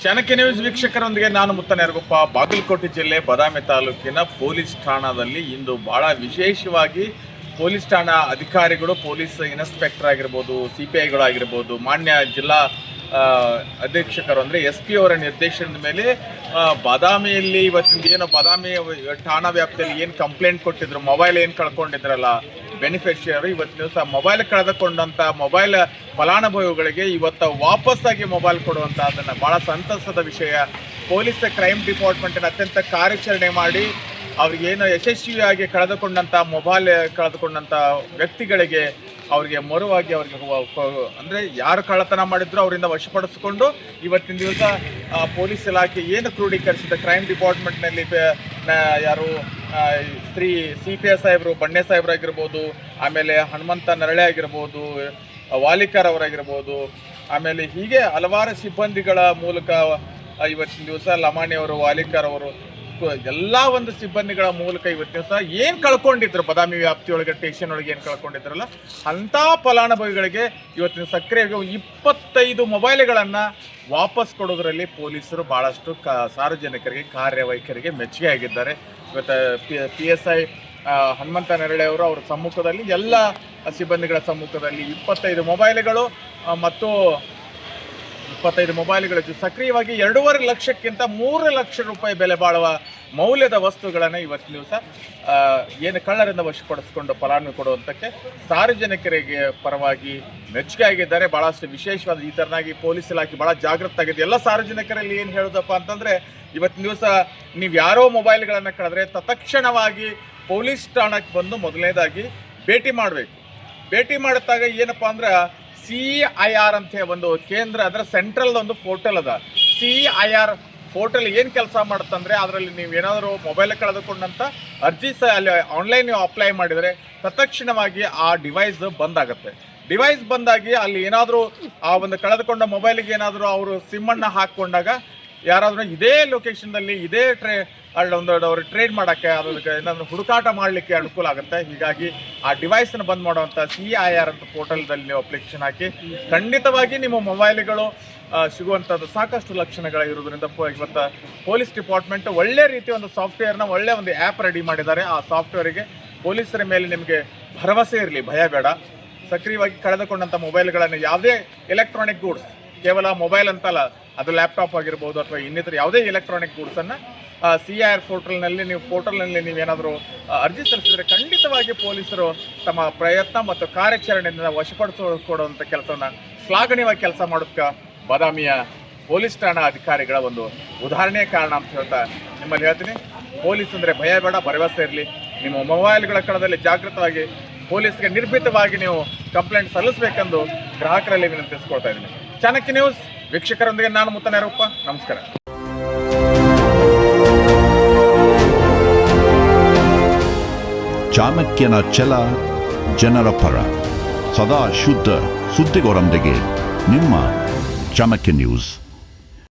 Chanakya news ವೀಕ್ಷಕರೊಂದಿಗೆ ನಾನು ಮುತ್ತನೇರಗುಪ್ಪ. ಬಾಗಲಕೋಟೆ ಜಿಲ್ಲೆ ಬದಾಮಿ ತಾಲೂಕಿನ ಪೊಲೀಸ್ ಠಾಣಾದಲ್ಲಿ ಇಂದು ಬಹಳ ವಿಶೇಷವಾಗಿ ಪೊಲೀಸ್ ಠಾಣಾ ಅಧಿಕಾರಿಗಳು, ಪೊಲೀಸ್ ಇನ್ಸ್ಪೆಕ್ಟರ್ ಆಗಿರ್ಬೋದು, CPIಗಳು ಆಗಿರ್ಬೋದು, ಮಾನ್ಯ ಜಿಲ್ಲಾ ಅಧೀಕ್ಷಕರು ಅಂದರೆ SP ಅವರ ನಿರ್ದೇಶನದ ಮೇಲೆ ಬಾದಾಮಿಯಲ್ಲಿ ಇವತ್ತಿನ ಏನು ಬಾದಾಮಿ ಠಾಣಾ ವ್ಯಾಪ್ತಿಯಲ್ಲಿ ಏನು ಕಂಪ್ಲೇಂಟ್ ಕೊಟ್ಟಿದ್ರು, ಮೊಬೈಲ್ ಏನು ಕಳ್ಕೊಂಡಿದ್ರಲ್ಲ ಬೆನಿಫಿಷಿಯರಿ, ಇವತ್ತಿನ ದಿವಸ ಮೊಬೈಲ್ ಕಳೆದುಕೊಂಡಂಥ ಮೊಬೈಲ್ ಫಲಾನುಭವಿಗಳಿಗೆ ಇವತ್ತು ವಾಪಸ್ಸಾಗಿ ಮೊಬೈಲ್ ಕೊಡುವಂಥ ಅದನ್ನು ಭಾಳ ಸಂತಸದ ವಿಷಯ. ಪೊಲೀಸ್ ಕ್ರೈಮ್ ಡಿಪಾರ್ಟ್ಮೆಂಟಿನ ಅತ್ಯಂತ ಕಾರ್ಯಾಚರಣೆ ಮಾಡಿ ಅವ್ರಿಗೇನು ಯಶಸ್ವಿಯಾಗಿ ಮೊಬೈಲ್ ಕಳೆದುಕೊಂಡಂಥ ವ್ಯಕ್ತಿಗಳಿಗೆ ಅವರಿಗೆ ಮರುವಾಗಿ ಅವರಿಗೆ ಅಂದರೆ ಯಾರು ಕಳ್ಳತನ ಮಾಡಿದ್ರು ಅವರಿಂದ ವಶಪಡಿಸಿಕೊಂಡು ಇವತ್ತಿನ ದಿವಸ ಪೊಲೀಸ್ ಇಲಾಖೆ ಏನು ಕ್ರೋಢೀಕರಿಸಿದ ಕ್ರೈಮ್ ಡಿಪಾರ್ಟ್ಮೆಂಟ್ನಲ್ಲಿ ಯಾರು ಶ್ರೀ CPI ಸಾಹೇಬರು, ಬಣ್ಣೆ ಸಾಹೇಬರಾಗಿರ್ಬೋದು, ಆಮೇಲೆ ಹನುಮಂತ ನರಳೆ ಆಗಿರ್ಬೋದು, ವಾಲಿಕರ್ ಅವರಾಗಿರ್ಬೋದು, ಆಮೇಲೆ ಹೀಗೆ ಹಲವಾರು ಸಿಬ್ಬಂದಿಗಳ ಮೂಲಕ ಇವತ್ತಿನ ದಿವಸ ಲಮಾಣಿ ಅವರು, ವಾಲಿಕರ್ ಅವರು ಎಲ್ಲ ಒಂದು ಸಿಬ್ಬಂದಿಗಳ ಮೂಲಕ ಇವತ್ತಿನ ದಿವಸ ಏನು ಕಳ್ಕೊಂಡಿದ್ರು ಬದಾಮಿ ವ್ಯಾಪ್ತಿಯೊಳಗೆ ಸ್ಟೇಷನ್ ಒಳಗೆ ಏನು ಕಳ್ಕೊಂಡಿದ್ರಲ್ಲ ಅಂಥ ಫಲಾನುಭವಿಗಳಿಗೆ ಇವತ್ತಿನ ಸಕ್ರಿಯವಾಗಿ 25 ಮೊಬೈಲ್ಗಳನ್ನು ವಾಪಸ್ ಕೊಡೋದರಲ್ಲಿ ಪೊಲೀಸರು ಭಾಳಷ್ಟು ಸಾರ್ವಜನಿಕರಿಗೆ ಕಾರ್ಯವೈಖರಿಗೆ ಮೆಚ್ಚುಗೆ ಆಗಿದ್ದಾರೆ. ಇವತ್ತು PSI ಹನುಮಂತ ನರಳೆ ಅವರು ಅವರ ಸಮ್ಮುಖದಲ್ಲಿ ಎಲ್ಲ ಸಿಬ್ಬಂದಿಗಳ ಸಮ್ಮುಖದಲ್ಲಿ 25 ಮೊಬೈಲ್ಗಳು ಮತ್ತು 25 ಮೊಬೈಲ್ಗಳ ಸಕ್ರಿಯವಾಗಿ 2.5 ಲಕ್ಷಕ್ಕಿಂತ 3 ಲಕ್ಷ ರೂಪಾಯಿ ಬೆಲೆ ಬಾಳುವ ಮೌಲ್ಯದ ವಸ್ತುಗಳನ್ನು ಇವತ್ತಿನ ದಿವಸ ಏನು ಕಳ್ಳರಿಂದ ವಶಪಡಿಸಿಕೊಂಡು ಫಲಾನುಭವಿ ಕೊಡುವಂಥಕ್ಕೆ ಸಾರ್ವಜನಿಕರಿಗೆ ಪರವಾಗಿ ಮೆಚ್ಚುಗೆ ಆಗಿದ್ದಾರೆ. ಭಾಳಷ್ಟು ವಿಶೇಷವಾದ ಈ ಥರನಾಗಿ ಪೊಲೀಸ್ ಇಲಾಖೆ ಭಾಳ ಜಾಗೃತ ಆಗಿದೆ. ಎಲ್ಲ ಸಾರ್ವಜನಿಕರಲ್ಲಿ ಏನು ಹೇಳೋದಪ್ಪ ಅಂತಂದರೆ, ಇವತ್ತಿನ ದಿವಸ ನೀವು ಯಾರೋ ಮೊಬೈಲ್ಗಳನ್ನು ಕಳೆದ್ರೆ ತತ್ಕ್ಷಣವಾಗಿ ಪೊಲೀಸ್ ಠಾಣಕ್ಕೆ ಬಂದು ಮೊದಲನೇದಾಗಿ ಭೇಟಿ ಮಾಡಬೇಕು. ಭೇಟಿ ಮಾಡಿದಾಗ ಏನಪ್ಪ ಅಂದ್ರೆ CIR ಅಂತ ಒಂದು ಕೇಂದ್ರ, ಅದರ ಸೆಂಟ್ರಲ್ ಒಂದು ಪೋರ್ಟಲ್ ಅದ. CIR ಪೋರ್ಟಲ್ ಏನು ಕೆಲಸ ಮಾಡುತ್ತಂದರೆ, ಅದರಲ್ಲಿ ನೀವು ಏನಾದರೂ ಮೊಬೈಲ್ ಕಳೆದುಕೊಂಡಂಥ ಅರ್ಜಿ ಅಲ್ಲಿ ಆನ್ಲೈನ್ ನೀವು ಅಪ್ಲೈ ಮಾಡಿದರೆ ತತ್ಕ್ಷಣವಾಗಿ ಆ ಡಿವೈಸ್ ಬಂದಾಗುತ್ತೆ. ಡಿವೈಸ್ ಬಂದಾಗಿ ಅಲ್ಲಿ ಏನಾದರೂ ಆ ಒಂದು ಕಳೆದುಕೊಂಡ ಮೊಬೈಲಿಗೆ ಏನಾದರೂ ಅವರು ಸಿಮ್ಮನ್ನು ಹಾಕ್ಕೊಂಡಾಗ ಯಾರಾದರೂ ಇದೇ ಲೊಕೇಶನ್ದಲ್ಲಿ ಇದೇ ಅವರು ಟ್ರೇಡ್ ಮಾಡೋಕ್ಕೆ, ಅದಕ್ಕೆ ಏನಾದರೂ ಹುಡುಕಾಟ ಮಾಡಲಿಕ್ಕೆ ಅನುಕೂಲ ಆಗುತ್ತೆ. ಹೀಗಾಗಿ ಆ ಡಿವೈಸನ್ನು ಬಂದ್ ಮಾಡುವಂಥ CIR ಅಂತ ಪೋರ್ಟಲ್ದಲ್ಲಿ ನೀವು ಅಪ್ಲಿಕೇಶನ್ ಹಾಕಿ ಖಂಡಿತವಾಗಿ ನಿಮ್ಮ ಮೊಬೈಲ್ಗಳು ಸಿಗುವಂಥದ್ದು ಸಾಕಷ್ಟು ಲಕ್ಷಣಗಳಿರೋದ್ರಿಂದ ಇವತ್ತು ಪೊಲೀಸ್ ಡಿಪಾರ್ಟ್ಮೆಂಟ್ ಒಳ್ಳೆ ರೀತಿಯ ಒಂದು ಸಾಫ್ಟ್ವೇರ್ನ, ಒಳ್ಳೆ ಒಂದು ಆ್ಯಪ್ ರೆಡಿ ಮಾಡಿದ್ದಾರೆ. ಆ ಸಾಫ್ಟ್ವೇರಿಗೆ ಪೊಲೀಸರ ಮೇಲೆ ನಿಮಗೆ ಭರವಸೆ ಇರಲಿ, ಭಯ ಬೇಡ. ಸಕ್ರಿಯವಾಗಿ ಕಳೆದುಕೊಂಡಂಥ ಮೊಬೈಲ್ಗಳನ್ನು ಯಾವುದೇ ಎಲೆಕ್ಟ್ರಾನಿಕ್ ಗೂಡ್ಸ್, ಕೇವಲ ಮೊಬೈಲ್ ಅಂತಲ್ಲ, ಅದು ಲ್ಯಾಪ್ಟಾಪ್ ಆಗಿರ್ಬೋದು ಅಥವಾ ಇನ್ನಿತರ ಯಾವುದೇ ಎಲೆಕ್ಟ್ರಾನಿಕ್ ಗೂಡ್ಸನ್ನು CIR ಪೋರ್ಟಲ್ನಲ್ಲಿ ನೀವೇನಾದರೂ ಅರ್ಜಿ ಸಲ್ಲಿಸಿದರೆ ಖಂಡಿತವಾಗಿ ಪೊಲೀಸರು ತಮ್ಮ ಪ್ರಯತ್ನ ಮತ್ತು ಕಾರ್ಯಾಚರಣೆಯಿಂದ ವಶಪಡಿಸಿಕೊಡುವಂಥ ಕೆಲಸವನ್ನು ಶ್ಲಾಘನೀಯವಾಗಿ ಕೆಲಸ ಮಾಡೋದಕ್ಕೆ ಬಾದಾಮಿಯ ಪೊಲೀಸ್ ಠಾಣಾ ಅಧಿಕಾರಿಗಳ ಒಂದು ಉದಾಹರಣೆ ಕಾರಣ ಅಂತ ಹೇಳ್ತಾ ನಿಮ್ಮಲ್ಲಿ ಹೇಳ್ತೀನಿ. ಪೊಲೀಸ್ ಅಂದರೆ ಭಯ ಬೇಡ, ಭರವಸೆ ಇರಲಿ. ನಿಮ್ಮ ಮೊಬೈಲ್ಗಳ ಕಳದಲ್ಲಿ ಜಾಗೃತವಾಗಿ ಪೊಲೀಸ್ಗೆ ನಿರ್ಭೀತವಾಗಿ ನೀವು ಕಂಪ್ಲೇಂಟ್ ಸಲ್ಲಿಸಬೇಕೆಂದು ಗ್ರಾಹಕರಲ್ಲಿ ವಿನಂತಿಸ್ಕೊಳ್ತಾ ಇದ್ದೀನಿ. ಚಾಣಕ್ಯ ನ್ಯೂಸ್ ವೀಕ್ಷಕರೊಂದಿಗೆ ನಾನು ಮುತ್ತನೇರಗುಪ್ಪ. ನಮಸ್ಕಾರ. ಚಾಣಕ್ಯನ ಛಲ ಜನರ ಪರ, ಸದಾ ಶುದ್ಧ ಸುದ್ದಿಗಳೊಂದಿಗೆ ನಿಮ್ಮ ಚಾಣಕ್ಯ ನ್ಯೂಸ್.